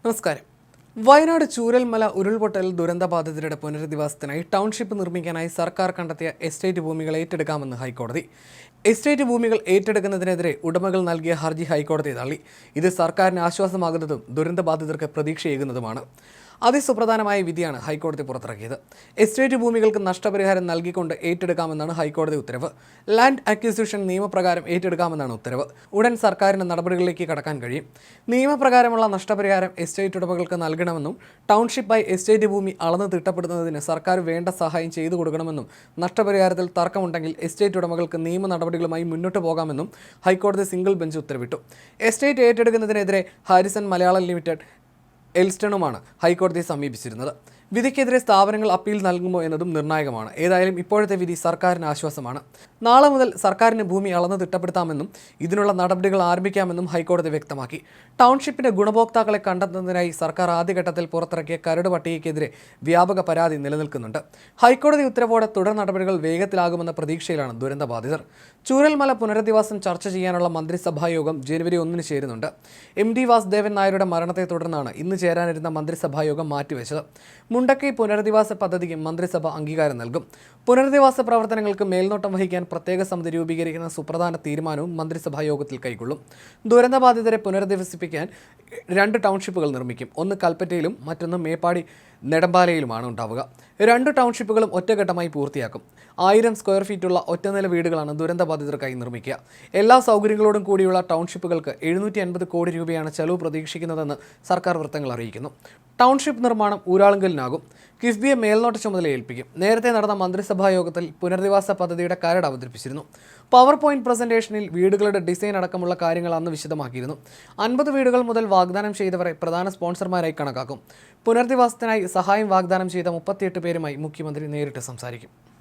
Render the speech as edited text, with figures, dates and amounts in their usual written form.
നമസ്കാരം. വയനാട് ചൂരൽമല ഉരുൾപൊട്ടൽ ദുരന്തബാധിതരുടെ പുനരധിവാസത്തിനായി ടൗൺഷിപ്പ് നിർമ്മിക്കാനായി സർക്കാർ കണ്ടെത്തിയ എസ്റ്റേറ്റ് ഭൂമികൾ ഏറ്റെടുക്കാമെന്ന് ഹൈക്കോടതി. എസ്റ്റേറ്റ് ഭൂമികൾ ഏറ്റെടുക്കുന്നതിനെതിരെ ഉടമകൾ നൽകിയ ഹർജി ഹൈക്കോടതി തള്ളി. ഇത് സർക്കാരിന് ആശ്വാസമാകുന്നതും ദുരന്തബാധിതർക്ക് പ്രതീക്ഷയേകുന്നതുമാണ്. അതിസുപ്രധാനമായ വിധിയാണ് ഹൈക്കോടതി പുറത്തിറക്കിയത്. എസ്റ്റേറ്റ് ഭൂമികൾക്ക് നഷ്ടപരിഹാരം നൽകിക്കൊണ്ട് ഏറ്റെടുക്കാമെന്നാണ് ഹൈക്കോടതി ഉത്തരവ്. ലാൻഡ് അക്വിസിഷൻ നിയമപ്രകാരം ഏറ്റെടുക്കാമെന്നാണ് ഉത്തരവ്. ഉടൻ സർക്കാരിന് നടപടികളിലേക്ക് കടക്കാൻ കഴിയും. നിയമപ്രകാരമുള്ള നഷ്ടപരിഹാരം എസ്റ്റേറ്റ് ഉടമകൾക്ക് നൽകണമെന്നും ടൗൺഷിപ്പായി എസ്റ്റേറ്റ് ഭൂമി അളന്ന് തിട്ടപ്പെടുന്നതിന് സർക്കാർ വേണ്ട സഹായം ചെയ്തു കൊടുക്കണമെന്നും നഷ്ടപരിഹാരത്തിൽ തർക്കമുണ്ടെങ്കിൽ എസ്റ്റേറ്റ് ഉടമകൾക്ക് നിയമ നടപടികളുമായി മുന്നോട്ട് പോകാമെന്നും ഹൈക്കോടതി സിംഗിൾ ബെഞ്ച് ഉത്തരവിട്ടു. എസ്റ്റേറ്റ് ഏറ്റെടുക്കുന്നതിനെതിരെ ഹാരിസൺ മലയാളം ലിമിറ്റഡ് എൽസ്റ്റണുമാണ് ഹൈക്കോടതിയെ സമീപിച്ചിരുന്നത്. വിധിക്കെതിരെ സ്ഥാപനങ്ങൾ അപ്പീൽ നൽകുമോ എന്നതും നിർണായകമാണ്. ഏതായാലും ഇപ്പോഴത്തെ വിധി സർക്കാരിന് ആശ്വാസമാണ്. നാളെ മുതൽ സർക്കാരിന് ഭൂമി അളന്ന് തിട്ടപ്പെടുത്താമെന്നും ഇതിനുള്ള നടപടികൾ ആരംഭിക്കാമെന്നും ഹൈക്കോടതി വ്യക്തമാക്കി. ടൗൺഷിപ്പിന്റെ ഗുണഭോക്താക്കളെ കണ്ടെത്തുന്നതിനായി സർക്കാർ ആദ്യഘട്ടത്തിൽ പുറത്തിറക്കിയ കരട് പട്ടികയ്ക്കെതിരെ വ്യാപക പരാതി നിലനിൽക്കുന്നുണ്ട്. ഹൈക്കോടതി ഉത്തരവോടെ തുടർ നടപടികൾ വേഗത്തിലാകുമെന്ന പ്രതീക്ഷയിലാണ് ദുരന്തബാധിതർ. ചൂരൽമല പുനരധിവാസം ചർച്ച ചെയ്യാനുള്ള മന്ത്രിസഭാ യോഗം ജനുവരി 1 ചേരുന്നുണ്ട്. MD വാസുദേവൻ നായരുടെ മരണത്തെ തുടർന്നാണ് ഇന്ന് ചേരാനിരുന്ന മന്ത്രിസഭാ യോഗം മാറ്റിവെച്ചത്. മുണ്ടക്കൈ പുനരധിവാസ പദ്ധതിക്ക് മന്ത്രിസഭ അംഗീകാരം നൽകും. പുനരധിവാസ പ്രവർത്തനങ്ങൾക്ക് മേൽനോട്ടം വഹിക്കാൻ പ്രത്യേക സമിതി രൂപീകരിക്കുന്ന സുപ്രധാന തീരുമാനവും മന്ത്രിസഭാ യോഗത്തിൽ കൈക്കൊള്ളും. ദുരന്തബാധിതരെ പുനരധിവസിപ്പിക്കാൻ 2 ടൗൺഷിപ്പുകൾ നിർമ്മിക്കും. ഒന്ന് കൽപ്പറ്റയിലും മറ്റൊന്ന് മേപ്പാടി നെടമ്പാലയിലുമാണ് ഉണ്ടാവുക. 2 ടൗൺഷിപ്പുകളും ഒറ്റഘട്ടമായി പൂർത്തിയാക്കും. 1000 സ്ക്വയർ ഫീറ്റുള്ള ഒറ്റനില വീടുകളാണ് ദുരന്തബാധിതർക്കായി നിർമ്മിക്കുക. എല്ലാ സൗകര്യങ്ങളോടും കൂടിയുള്ള ടൗൺഷിപ്പുകൾക്ക് 750 കോടി രൂപയാണ് ചെലവ് പ്രതീക്ഷിക്കുന്നതെന്ന് സർക്കാർ വൃത്തങ്ങൾ അറിയിക്കുന്നു. ടൗൺഷിപ്പ് നിർമ്മാണം ഊരാളുങ്കലിനാകും. കിഫ്ബിയെ മേൽനോട്ട ചുമതല ഏൽപ്പിക്കും. നേരത്തെ നടന്ന മന്ത്രിസഭാ യോഗത്തിൽ പുനരധിവാസ പദ്ധതിയുടെ കരട് അവതരിപ്പിച്ചിരുന്നു. പവർ പോയിന്റ് പ്രസന്റേഷനിൽ വീടുകളുടെ ഡിസൈൻ അടക്കമുള്ള കാര്യങ്ങൾ അന്ന് വിശദമാക്കിയിരുന്നു. 50 വീടുകൾ മുതൽ വാഗ്ദാനം ചെയ്തവരെ പ്രധാന സ്പോൺസർമാരായി കണക്കാക്കും. പുനരധിവാസത്തിനായി സഹായം വാഗ്ദാനം ചെയ്ത 38 പേരുമായി മുഖ്യമന്ത്രി നേരിട്ട് സംസാരിക്കും.